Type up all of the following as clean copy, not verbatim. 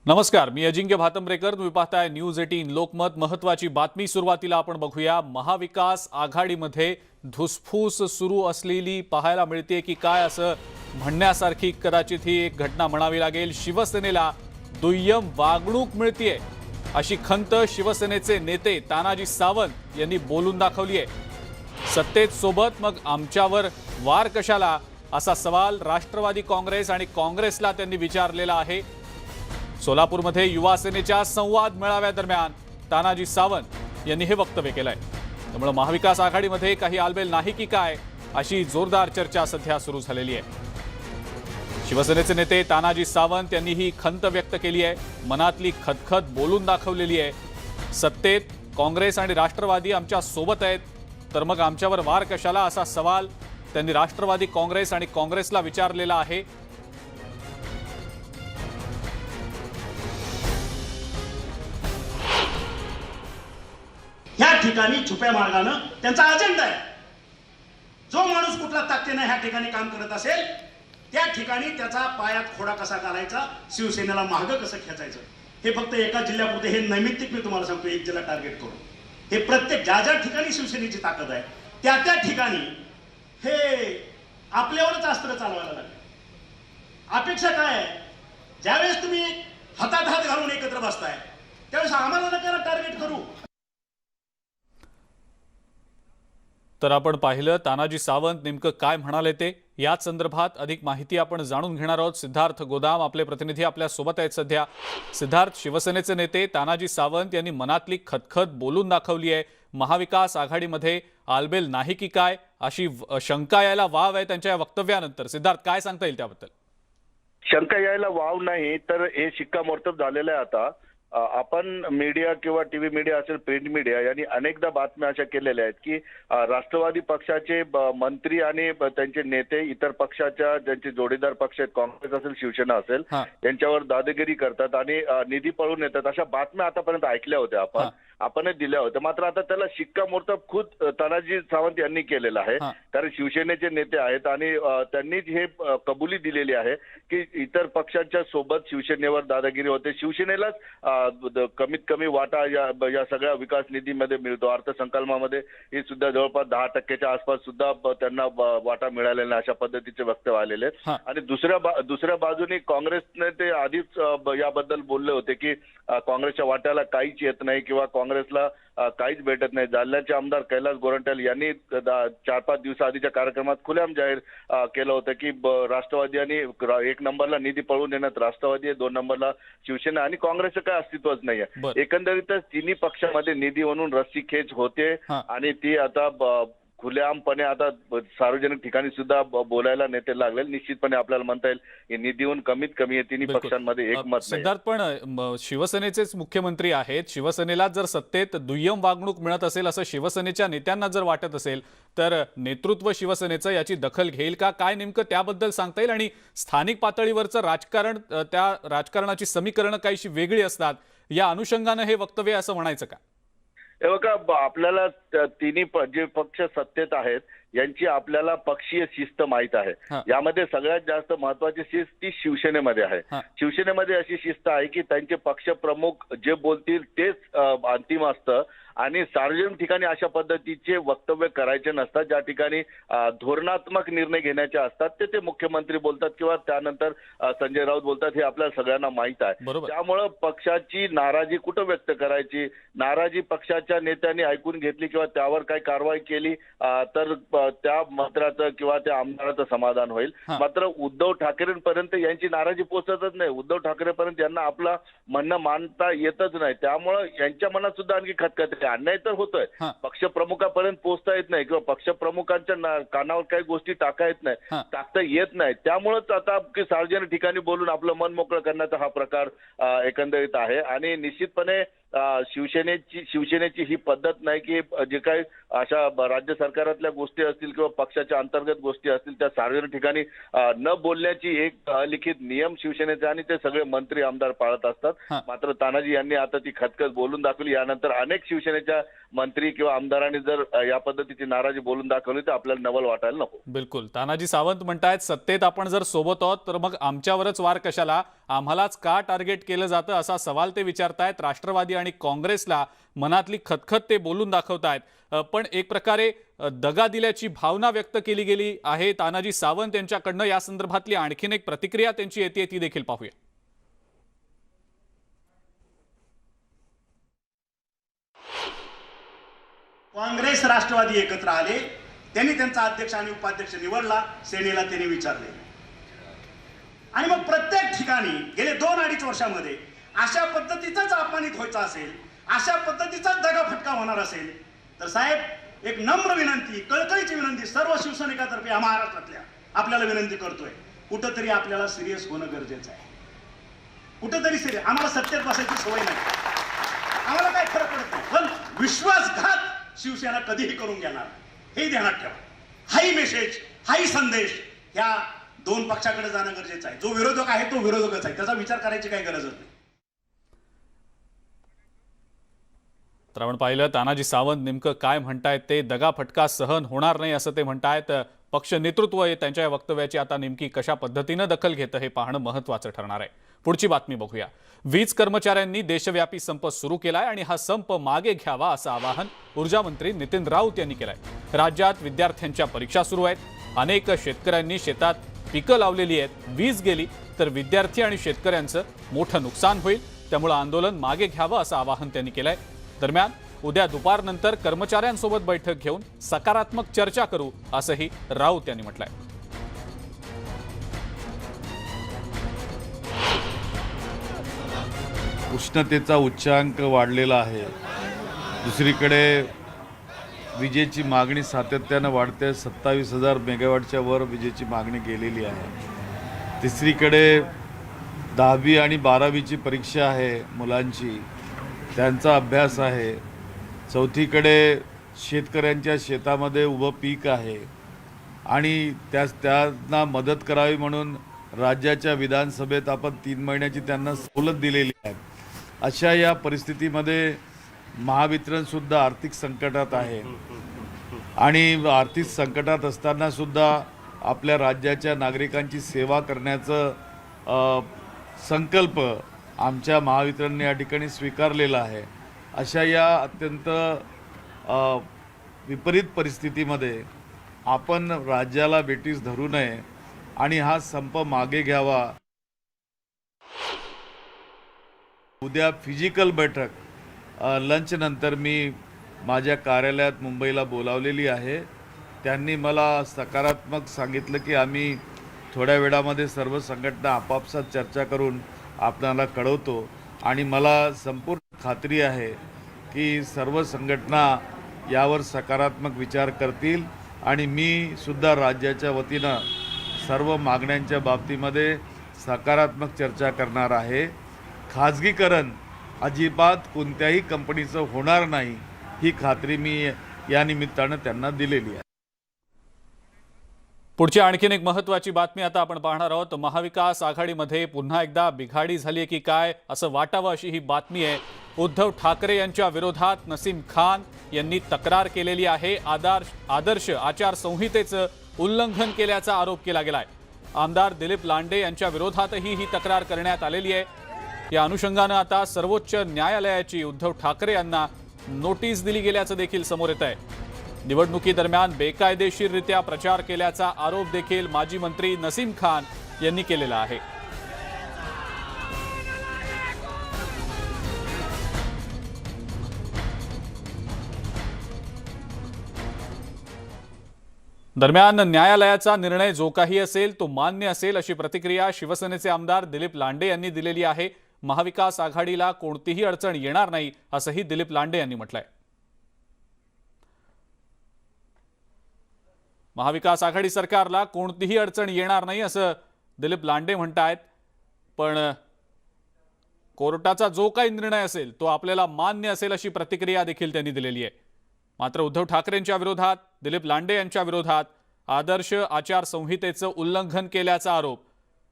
नमस्कार, मी अजिंक्य भातंब्रेकर. तुम्ही पाहताय न्यूज 18 लोकमत. महत्त्वाची बातमी सुरुवातीला आपण बघूया. महाविकास आघाडीमध्ये धुसफूस सुरू असलेली पाहायला मिळते की काय, असं म्हणण्यासारखी कदाचित ही एक घटना म्हणावी लागेल. शिवसेनेला दुय्यम वागणूक मिळतीये अशी खंत शिवसेनेचे नेते तानाजी सावंत यांनी बोलून दाखवली आहे. सत्तेत सोबत मग आमच्यावर वार कशाला, असा सवाल राष्ट्रवादी काँग्रेस आणि काँग्रेसला त्यांनी विचारलेला आहे. सोलापूरमध्ये युवा सेनेच्या संवाद मेळाव्यादरम्यान तानाजी सावंत यांनी हे वक्तव्य केलंय. त्यामुळे महाविकास आघाडीमध्ये काही आलबेल नाही की काय, अशी जोरदार चर्चा सध्या सुरू झालेली आहे. शिवसेनेचे नेते तानाजी सावंत यांनी ही खंत व्यक्त केली आहे. मनातली खदखद बोलून दाखवलेली आहे. सत्तेत काँग्रेस आणि राष्ट्रवादी आमच्या सोबत आहेत, तर मग आमच्यावर वार कशाला, असा सवाल त्यांनी राष्ट्रवादी काँग्रेस आणि काँग्रेसला विचारलेला आहे. ह्या ठिकाणी छुप्या मार्गाने त्यांचा अजेंडा आहे. जो माणूस कुठला ताकदीने ह्या ठिकाणी काम करत असेल त्या ठिकाणी त्याचा पायात खोडा कसा घालायचा, शिवसेनेला मागे कसं खेचायचं, हे फक्त एका जिल्ह्यापुरते हे नैमित्तिक मी तुम्हाला सांगतो. एक जिल्हा टार्गेट करून हे प्रत्येक ज्या ज्या ठिकाणी शिवसेनेची ताकद आहे त्या त्या ठिकाणी हे आपल्यावरच अस्त्र चालवायला लागले. अपेक्षा काय आहे, ज्यावेळेस तुम्ही हातात हात घालून एकत्र बसताय त्यावेळेस आम्हाला नका टार्गेट करू. तर आपण पाहिलं तानाजी सावंत नेमकं काय म्हणाले ते. याच संदर्भात अधिक माहिती आपण जाणून घेणार आहोत. सिद्धार्थ गोदाम आपले प्रतिनिधी आपल्या सोबत आहेत सध्या. सिद्धार्थ, शिवसेनेचे नेते तानाजी सावंत यांनी मनातली खदखद बोलून दाखवली आहे. महाविकास आघाडीमध्ये आलबेल नाही की काय, अशी शंका यायला वाव आहे त्यांच्या या वक्तव्यानंतर. सिद्धार्थ, काय सांगता येईल त्याबद्दल? शंका यायला वाव नाही, तर हे शिक्कामोर्तब झालेलं आहे. आता आपण मीडिया किंवा टीव्ही मीडिया असेल, प्रिंट मीडिया यांनी अनेकदा बातम्या अशा केलेल्या आहेत की राष्ट्रवादी पक्षाचे मंत्री आणि त्यांचे नेते इतर पक्षाच्या ज्यांचे जोडीदार पक्ष आहेत, काँग्रेस असेल शिवसेना असेल, यांच्यावर दादागिरी करतात आणि निधी पळून येतात. अशा बातम्या आतापर्यंत ऐकल्या होत्या, आपणच दिल्या होत्या. मात्र आता त्याला शिक्कामोर्तब खुद तानाजी सावंत यांनी केलेलं आहे. कारण शिवसेनेचे नेते आहेत आणि त्यांनीच हे कबुली दिलेली आहे की इतर पक्षांच्या सोबत शिवसेनेवर दादागिरी होते. शिवसेनेलाच कमीत कमी वाटा या सगळ्या विकास निधीमध्ये मिळतो. अर्थसंकल्पामध्ये ही सुद्धा जवळपास 10% आसपास सुद्धा त्यांना वाटा मिळालेला नाही, अशा पद्धतीचे वक्तव्य आलेले. आणि दुसऱ्या बाजूने काँग्रेसने ते आधीच याबद्दल बोलले होते की काँग्रेसच्या वाट्याला काहीच येत नाही किंवा काँग्रेसला काहीच भेटत नाही. जालन्याचे आमदार कैलास गोरंट्याल यांनी 4-5 दिवसाआधीच्या कार्यक्रमात खुलेआम जाहीर केलं होतं की राष्ट्रवादी आणि 1 नंबरला निधी पळवून येण्यात राष्ट्रवादी आहे, 2 नंबरला शिवसेना आणि काँग्रेसचं काय अस्तित्वच नाहीये. एकंदरीतच तिन्ही पक्षामध्ये निधी म्हणून रस्सीखेच होते आणि ती आता खुलेआमपणे आता सार्वजनिक ठिकाणी सुद्धा बोलायला नेते लागले. निश्चितपणे आपल्याला म्हणता येईल की निधीहून कमीत कमी तिन्ही पक्षांमध्ये एकमत नाही. सिद्धार्थ, पण शिवसेनेचेच मुख्यमंत्री आहेत. शिवसेनेला जर सत्तेत दुय्यम वागणूक मिळत असेल असं शिवसेनेच्या नेत्यांना जर वाटत असेल, तर नेतृत्व शिवसेनेचं याची दखल घेईल का? काय नेमकं त्याबद्दल सांगता येईल? आणि स्थानिक पातळीवरचं राजकारण, त्या राजकारणाची समीकरणं काहीशी वेगळी असतात, या अनुषंगानं हे वक्तव्य असं म्हणायचं का? हे बघा, आपल्याला तिन्ही जे पक्ष सत्तेत आहेत यांची आपल्याला पक्षीय शिस्त माहित आहे. यामध्ये सगळ्यात जास्त महत्वाची शिस्त ती शिवसेनेमध्ये आहे. शिवसेनेमध्ये अशी शिस्त आहे की त्यांचे पक्षप्रमुख जे बोलतील तेच अंतिम असतं आणि सार्वजनिक ठिकाणी अशा पद्धतीचे वक्तव्य करायचे नसतात. ज्या ठिकाणी धोरणात्मक निर्णय घेण्याचे असतात ते मुख्यमंत्री बोलतात किंवा त्यानंतर संजय राऊत बोलतात, हे आपल्याला सगळ्यांना माहित आहे. त्यामुळं पक्षाची नाराजी कुठं व्यक्त करायची, नाराजी पक्षाच्या नेत्यांनी ऐकून घेतली किंवा त्यावर काही कारवाई केली तर त्या मंत्र्याचं किंवा त्या आमदाराचं समाधान होईल. मात्र उद्धव ठाकरेंपर्यंत यांची नाराजी पोहोचतच नाही. उद्धव ठाकरेपर्यंत यांना आपलं म्हणणं मानता येतच नाही. त्यामुळं यांच्या मनात सुद्धा आणखी खतखत अन्याय तर होतोय, पक्षप्रमुखापर्यंत पोहोचता येत नाही किंवा पक्षप्रमुखांच्या कानावर काही गोष्टी टाकता येत नाही. त्यामुळेच आता सार्वजनिक ठिकाणी बोलून आपलं मन मोकळं करण्याचा हा प्रकार एकंदरीत आहे. आणि निश्चितपणे शिवसेनेची ही पद्धत नाही की जे काही अशा राज्य सरकारातल्या गोष्टी असतील किंवा पक्षाच्या अंतर्गत गोष्टी असतील त्या सार्वजनिक ठिकाणी न बोलण्याची एक लिखित नियम शिवसेनेचे आणि ते सगळे मंत्री आमदार पाळत असतात. मात्र तानाजी यांनी आता ती खतखत बोलून दाखवली. यानंतर अनेक शिवसेनेच्या मंत्री किंवा आमदारांनी जर या पद्धतीची नाराजी बोलून दाखवली तर आपल्याला नवल वाटायला नको. बिलकुल. तानाजी सावंत म्हणतायत, सत्तेत आपण जर सोबत आहोत तर मग आमच्यावरच वार कशाला, आम्हालाच का टार्गेट केलं जातं असा सवाल ते विचारतायत. राष्ट्रवादी आणि काँग्रेसला मनातली खतखत ते बोलून दाखवतायत. पण एक प्रकारे दगा दिल्याची भावना व्यक्त केली गेली आहे तानाजी सावंत यांच्याकडनं. या संदर्भातली आणखीन एक प्रतिक्रिया त्यांची येते ती देखील पाहूया. काँग्रेस राष्ट्रवादी एकत्र आले, त्यांनी त्यांचा अध्यक्ष आणि उपाध्यक्ष निवडला, सेनेला त्यांनी विचारले आणि मग प्रत्येक ठिकाणी गेले 2-2.5 वर्षामध्ये अशा पद्धतीचाच अपमानित व्हायचा असेल, अशा पद्धतीचाच दगाफटका होणार असेल तर साहेब एक नम्र विनंती, कळकळीची विनंती सर्व शिवसैनिकातर्फे या महाराष्ट्रातल्या आपल्याला विनंती करतोय, कुठंतरी आपल्याला सिरियस होणं गरजेचं आहे. कुठंतरी सिरियस. आम्हाला सत्तेत बसायची सवय नाही, आम्हाला काय फरक पडत नाही, पण विश्वासघात शिवसेना कधीही करून घेणार हे ध्यानात ठेवा. हाही मेसेज, हाही संदेश ह्या दोन पक्षाकडे जाणं गरजेचं आहे. जो विरोधक आहे तो विरोधकच आहे, त्याचा विचार करायची काही गरजच नाही. तर आपण पाहिलं तानाजी सावंत नेमकं काय म्हणतायत ते. दगाफटका सहन होणार नाही असं ते म्हणतायत. पक्ष नेतृत्व त्यांच्या या वक्तव्याची आता नेमकी कशा पद्धतीनं दखल घेतं हे पाहणं महत्त्वाचं ठरणार आहे. पुढची बातमी बघूया. वीज कर्मचाऱ्यांनी देशव्यापी संप सुरू केलाय आणि हा संप मागे घ्यावा असं आवाहन ऊर्जा मंत्री नितीन राऊत यांनी केलंय. राज्यात विद्यार्थ्यांच्या परीक्षा सुरू आहेत. अनेक शेतकऱ्यांनी शेतात पिकं लावलेली आहेत. वीज गेली तर विद्यार्थी आणि शेतकऱ्यांचं मोठं नुकसान होईल. त्यामुळे आंदोलन मागे घ्यावं असं आवाहन त्यांनी केलंय. दरम्यान उद्या दुपारनंतर कर्मचाऱ्यांसोबत बैठक घेऊन सकारात्मक चर्चा करू असंही राऊत यांनी म्हटलंय. उष्णतेचा उच्चांक वाढलेला आहे. दुसरीकडे विजेची मागणी सातत्यानं वाढते. 27,000 मेगावॅटच्या वर विजेची मागणी गेलेली आहे. तिसरीकडे 10वी आणि 12वीची परीक्षा आहे मुलांची, त्यांचा अभ्यास आहे. चौथीकडे शेतकऱ्यांच्या शेतामध्ये उभं पीक आहे आणि त्यांना मदत करावी म्हणून राज्याच्या विधानसभेत आपण 3 महिन्याची त्यांना सवलत दिलेली आहे. अशा या परिस्थितीमध्ये महावितरणसुद्धा आर्थिक संकटात आहे आणि आर्थिक संकटात असताना सुद्धा आपल्या राज्याच्या नागरिकांची सेवा करण्याचं संकल्प आमच्या महावितरणने या ठिकाणी स्वीकारलेला आहे. अशा या अत्यंत विपरीत परिस्थितीमध्ये आपण राज्याला वेठीस धरू नये आणि हा संप मागे घ्यावा. उद्या फिजिकल बैठक लंच नंतर मी माझ्या कार्यालयात मुंबईला बोलावलेली आहे. त्यांनी मला सकारात्मक सांगितलं की आम्ही थोड्या वेळामध्ये सर्व संघटना आपापसात चर्चा करून आपल्याला कळवतो आणि मला संपूर्ण खात्री आहे की सर्व संघटना यावर सकारात्मक विचार करतील आणि मी सुद्धा राज्याच्या वतीनं सर्व मागण्यांच्या बाबतीमध्ये सकारात्मक चर्चा करणार आहे. खाजगीकरण अजिबात कोणत्याही कंपनीचं होणार नाही ही खात्री मी या निमित्तानं त्यांना दिलेली आहे. पुढची आणखीन एक महत्त्वाची बातमी आता आपण पाहणार आहोत. महाविकास आघाडीमध्ये पुन्हा एकदा बिघाडी झाली आहे की काय असं वाटावं अशी ही बातमी आहे. उद्धव ठाकरे यांच्या विरोधात नसीम खान यांनी तक्रार केलेली आहे. आदर्श आचारसंहितेचं उल्लंघन केल्याचा आरोप केला गेलाय. आमदार दिलीप लांडे यांच्या विरोधातही ही तक्रार करण्यात आलेली आहे. या अनुषंगानं आता सर्वोच्च न्यायालयाची उद्धव ठाकरे यांना नोटीस दिली गेल्याचं देखील समोर येत आहे. निवडणुकीदरम्यान बेकायदेशीररित्या प्रचार केल्याचा आरोप देखील माजी मंत्री नसीम खान यांनी केलेला आहे. दरम्यान न्यायालयाचा निर्णय जो काही असेल तो मान्य असेल अशी प्रतिक्रिया शिवसेनेचे आमदार दिलीप लांडे यांनी दिलेली आहे. महाविकास आघाडीला कोणतीही अडचण येणार नाही असंही दिलीप लांडे यांनी म्हटलंय. महाविकास आघाडी सरकारला कोणतीही अडचण येणार नाही असं दिलीप लांडे म्हणतायत. पण कोर्टाचा जो काही निर्णय असेल तो आपल्याला मान्य असेल अशी प्रतिक्रिया देखील त्यांनी दिलेली आहे. मात्र उद्धव ठाकरेंच्या विरोधात, दिलीप लांडे यांच्या विरोधात आदर्श आचारसंहितेचं उल्लंघन केल्याचा आरोप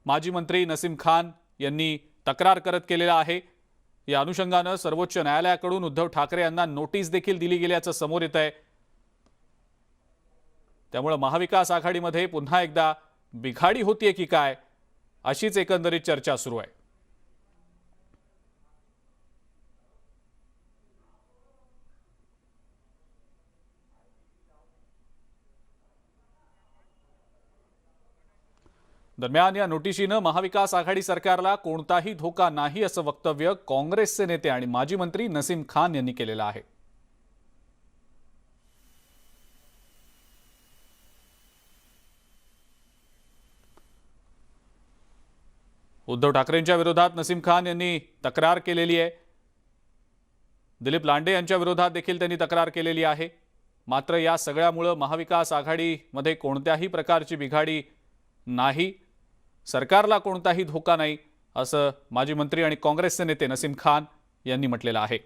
माजी मंत्री नसीम खान यांनी तक्रार करत केलेला आहे. या अनुषंगानं सर्वोच्च न्यायालयाकडून उद्धव ठाकरे यांना नोटीस देखील दिली गेल्याचं समोर येत आहे. त्यामुळे महाविकास आघाडीमध्ये पुन्हा एकदा बिघाडी होतीये की काय अशीच एकंदरीत चर्चा सुरू आहे. दरम्यान या नोटिशीनं महाविकास आघाडी सरकारला कोणताही धोका नाही असं वक्तव्य काँग्रेसचे नेते आणि माजी मंत्री नसीम खान यांनी केलेलं आहे. उद्धव ठाकरेंच्या विरोधात नसीम खान यांनी तक्रार केलेली आहे. दिलीप लांडे यांच्या विरोधात देखील त्यांनी तक्रार केलेली आहे. मात्र या सगळ्यामुळे महाविकास आघाडीमध्ये कोणत्याही प्रकारची बिघाडी नाही, सरकारला कोणताही धोका नाही असं माजी मंत्री आणि काँग्रेसचे नेते नसीम खान यांनी म्हटलेलं आहे.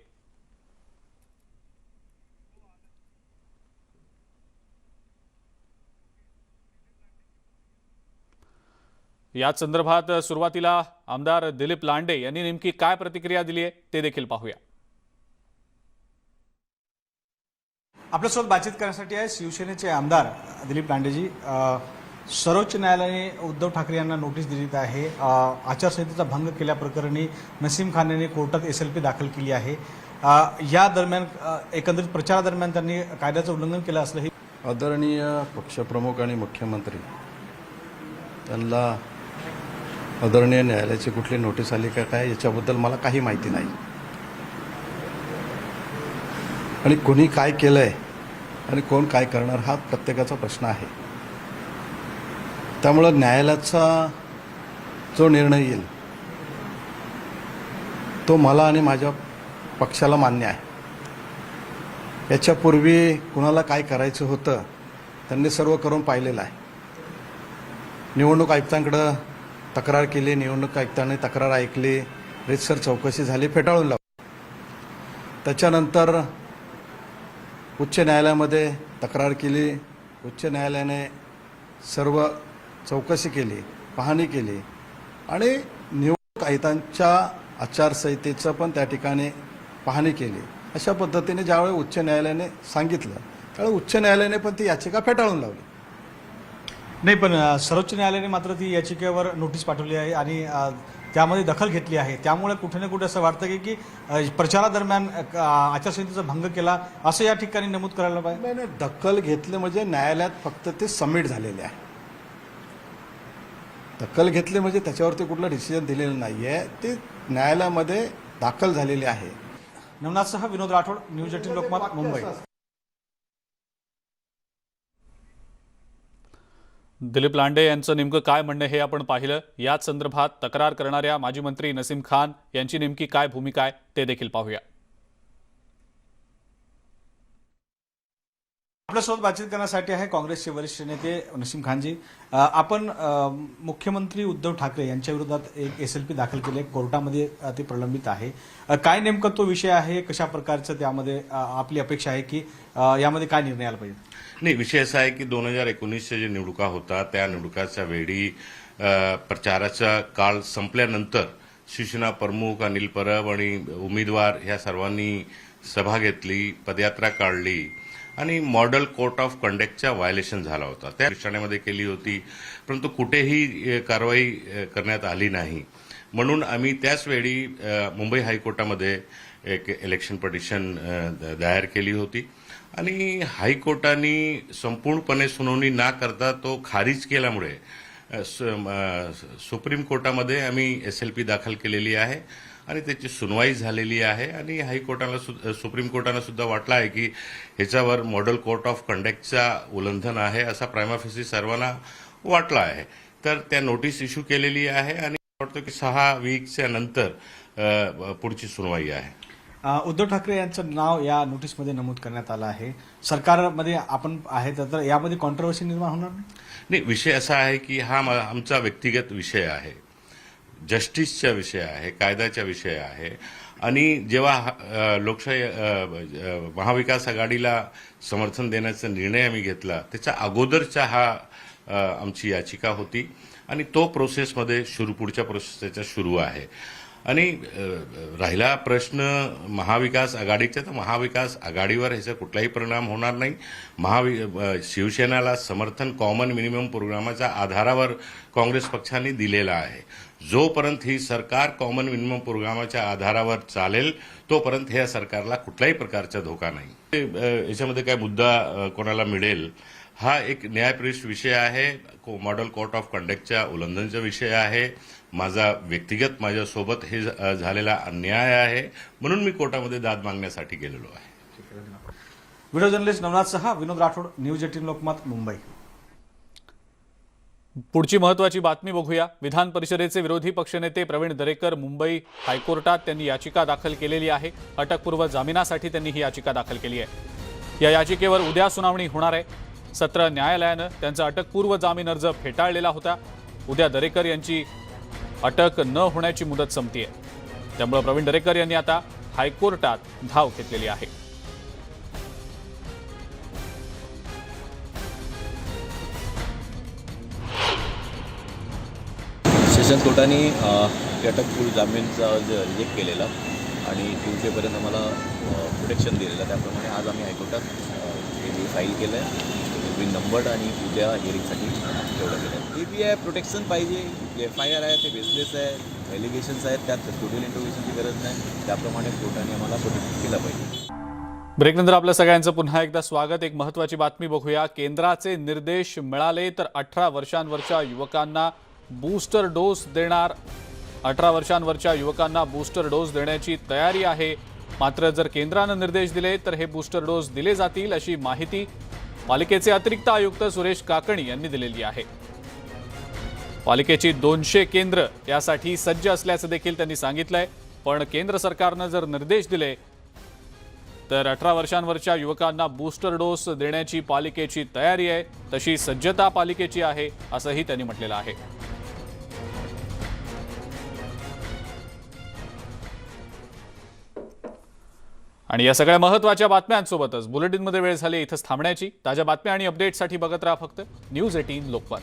याच संदर्भात सुरुवातीला आमदार दिलीप लांडे यांनी नेमकी काय प्रतिक्रिया दिली आहे ते देखील पाहूया. आपल्यासोबत बातचीत करण्यासाठी आहे शिवसेनेचे आमदार दिलीप लांडेजी. सर्वोच्च न्यायालयाने उद्धव ठाकरे यांना नोटीस दिली आहे. आचारसंहितेचा भंग केल्याप्रकरणी नसीम खान यांनी कोर्टात SLP दाखल केली आहे. या दरम्यान एकंदरीत प्रचारादरम्यान त्यांनी कायद्याचं उल्लंघन केलं असलंही आदरणीय पक्षप्रमुख आणि मुख्यमंत्री त्यांना आदरणीय न्यायालयाची कुठली नोटीस आली का काय याच्याबद्दल मला काही माहिती नाही. आणि कोणी काय केलंय आणि कोण काय करणार हा प्रत्येकाचा प्रश्न आहे. त्यामुळं न्यायालयाचा जो निर्णय येईल तो मला आणि माझ्या पक्षाला मान्य आहे. याच्यापूर्वी कुणाला काय करायचं होतं त्यांनी सर्व करून पाहिलेलं आहे. निवडणूक आयुक्तांकडं तक्रार केली, निवडणूक आयुक्तांनी तक्रार ऐकली, रीतसर चौकशी झाली, फेटाळून लावली. त्याच्यानंतर उच्च न्यायालयामध्ये तक्रार केली, उच्च न्यायालयाने सर्व चौकशी केली, पाहणी केली आणि निवडणूक आयुक्तांच्या आचारसंहितेचं पण त्या ठिकाणी पाहणी केली. अशा पद्धतीने ज्यावेळी उच्च न्यायालयाने सांगितलं त्यावेळी उच्च न्यायालयाने पण ती याचिका फेटाळून लावली. नाही, पण सर्वोच्च न्यायालयाने मात्र ती याचिकेवर नोटीस पाठवली आहे आणि त्यामध्ये दखल घेतली आहे. त्यामुळे कुठे ना कुठे असं वाटतं की प्रचारादरम्यान आचारसंहितेचा भंग केला असं या ठिकाणी नमूद करायला पाहिजे. नाही, दखल घेतली म्हणजे न्यायालयात फक्त ते सबमिट झालेले आहे. दखल घेतली म्हणजे त्याच्यावरती कुठलं डिसिजन दिलेलं नाही आहे, ते न्यायालयामध्ये दाखल झालेले आहे. नवनाथसह विनोद राठोड, न्यूज 18 लोकमत, मुंबई. दिलीप लांडे यांचं नेमकं काय म्हणणं हे आपण पाहिलं. याच संदर्भात तक्रार करणाऱ्या माजी मंत्री नसीम खान यांची नेमकी काय भूमिका आहे ते देखील पाहूया. आपल्यासोबत बातचीत करण्यासाठी आहे काँग्रेसचे वरिष्ठ नेते नसीम खानजी. आपण मुख्यमंत्री उद्धव ठाकरे यांच्या विरोधात एक SLP दाखल केली आहे, कोर्टामध्ये ते प्रलंबित आहे. काय नेमका तो विषय आहे, कशा प्रकारचं त्यामध्ये आपली अपेक्षा आहे की यामध्ये काय निर्णय आला पाहिजे? नाही, विषय असा आहे की 2019च्या जे निवडणुका होता त्या निवडणुकाच्या वेळी प्रचाराचा काळ संपल्यानंतर शिवसेना प्रमुख अनिल परब आणि उमेदवार ह्या सर्वांनी सभा घेतली, पदयात्रा काढली आणि मॉडेल कोड ऑफ कंडक्टचा व्हायलेशन झाला होता. त्या ठाण्यामध्ये केली होती, परंतु कुठेही कारवाई करण्यात आली नाही. म्हणून आम्ही त्याच वेळी मुंबई हायकोर्टामध्ये एक इलेक्शन पिटिशन दायर केली होती आणि हायकोर्टाने संपूर्णपणे सुनावणी न करता तो खारिज केल्यामुळे सुप्रीम कोर्टामध्ये आम्ही SLP दाखल केलेली आहे आणि त्याची सुनवाई झालेली आहे आणि हायकोर्टाला सुप्रीम कोर्टानं सुद्धा वाटलं आहे की ह्याच्यावर मॉडेल कोड ऑफ कंडक्टचा उल्लंघन आहे असा प्रायमा फेसी सर्वांना वाटलं आहे. तर त्या नोटीस इश्यू केलेली आहे आणि वाटतं की 6 वीकच्या नंतर पुढची सुनवाई आहे. उद्धव ठाकरे यांचं नाव या नोटीसमध्ये नमूद करण्यात आलं आहे. सरकारमध्ये आपण आहे तर यामध्ये कॉन्ट्रोवर्सी निर्माण होणार नाही. विषय असा आहे की हा आमचा व्यक्तिगत विषय आहे, जस्टिसचा विषय आहे, कायद्याचा विषय आहे आणि जेव्हा लोकशाही महाविकास आघाडीला समर्थन देण्याचा निर्णय आम्ही घेतला त्याच्या अगोदरचा हा आमची याचिका होती आणि तो प्रोसेसमध्ये पुढच्या प्रोसेस त्याचा सुरू आहे. आणि राहिला प्रश्न महाविकास आघाडीचा, तर महाविकास आघाडीवर ह्याचा कुठलाही परिणाम होणार नाही. शिवसेनेला समर्थन कॉमन मिनिमम प्रोग्रामाच्या आधारावर काँग्रेस पक्षाने दिलेला आहे. जोपर्यंत ही सरकार कॉमन मिनिमम प्रोग्रामाच्या आधारावर चालेल तोपर्यंत ह्या सरकारला कुठल्याही प्रकारचा धोका नाही. याच्यामध्ये काय मुद्दा कोणाला मिळेल हा एक न्यायप्रविष्ट विषय आहे, मॉडेल कोर्ट ऑफ कंडक्टच्या उल्लंघनाचा विषय आहे, माझा व्यक्तिगत माझ्यासोबत हे झालेला अन्याय आहे, म्हणून मी कोर्टामध्ये दाद मागण्यासाठी गेलेलो आहे. व्हिडिओ जर्नलिस्ट नवनाथ सहा, विनोद राठोड, न्यूज 18 लोकमत, मुंबई. पुढची महत्त्वाची बातमी बघूया. विधान परिषदेचे विरोधी पक्षनेते प्रवीण दरेकर मुंबई हायकोर्टात त्यांनी याचिका दाखल केलेली आहे. अटकपूर्व जामिनासाठी त्यांनी ही याचिका दाखल केली आहे. या याचिकेवर उद्या सुनावणी होणार आहे. सत्र न्यायालयानं त्यांचा अटकपूर्व जामीन अर्ज फेटाळलेला होता. उद्या दरेकर यांची अटक न होण्याची मुदत संपतीये. त्यामुळे प्रवीण दरेकर यांनी आता हायकोर्टात धाव घेतलेली आहे. सेशन कोर्टाने अटकपूर्व जामीनचा अर्ज रिजेक्ट केलेला आणि ट्यूजडेपर्यंत आम्हाला प्रोटेक्शन दिलेलं. त्याप्रमाणे आज आम्ही हायकोर्टात हे फाईल केलं आहे. बिल नंबर्ड आणि उद्या हिअरिंगसाठी ठेवलं गेलं आहे. ABI प्रोटेक्शन पाहिजे. FIR आहे ते बेसलेस आहे, एलिगेशन्स आहेत, त्यात टोटल इंटरव्हेशनची गरज नाही. त्याप्रमाणे कोर्टाने आम्हाला प्रोटेक्ट केलं पाहिजे. ब्रेकनंतर आपल्या सगळ्यांचं पुन्हा एकदा स्वागत. एक महत्त्वाची बातमी बघूया. केंद्राचे निर्देश मिळाले तर 18 वर्षांवरच्या युवकांना बूस्टर डोस देणार. 18 वर्षांवरच्या युवकांना बूस्टर डोस देण्याची तयारी आहे. मात्र जर केंद्रानं निर्देश दिले तर हे बूस्टर डोस दिले जातील अशी माहिती पालिकेचे अतिरिक्त आयुक्त सुरेश काकणी यांनी दिलेली आहे. पालिकेची 200 केंद्र यासाठी सज्ज असल्याचं देखील त्यांनी सांगितलंय. पण केंद्र सरकारनं जर निर्देश दिले तर 18 वर्षांवरच्या युवकांना बूस्टर डोस देण्याची पालिकेची तयारी आहे. तशी सज्जता पालिकेची आहे असंही त्यांनी म्हटलेलं आहे. आणि या सगळ्या महत्त्वाच्या बातम्यांसोबतच बुलेटिनमध्ये वेळ झाली इथंच थांबण्याची. ताज्या बातम्या आणि अपडेट्ससाठी बघत राहा फक्त न्यूज 18 लोकमत.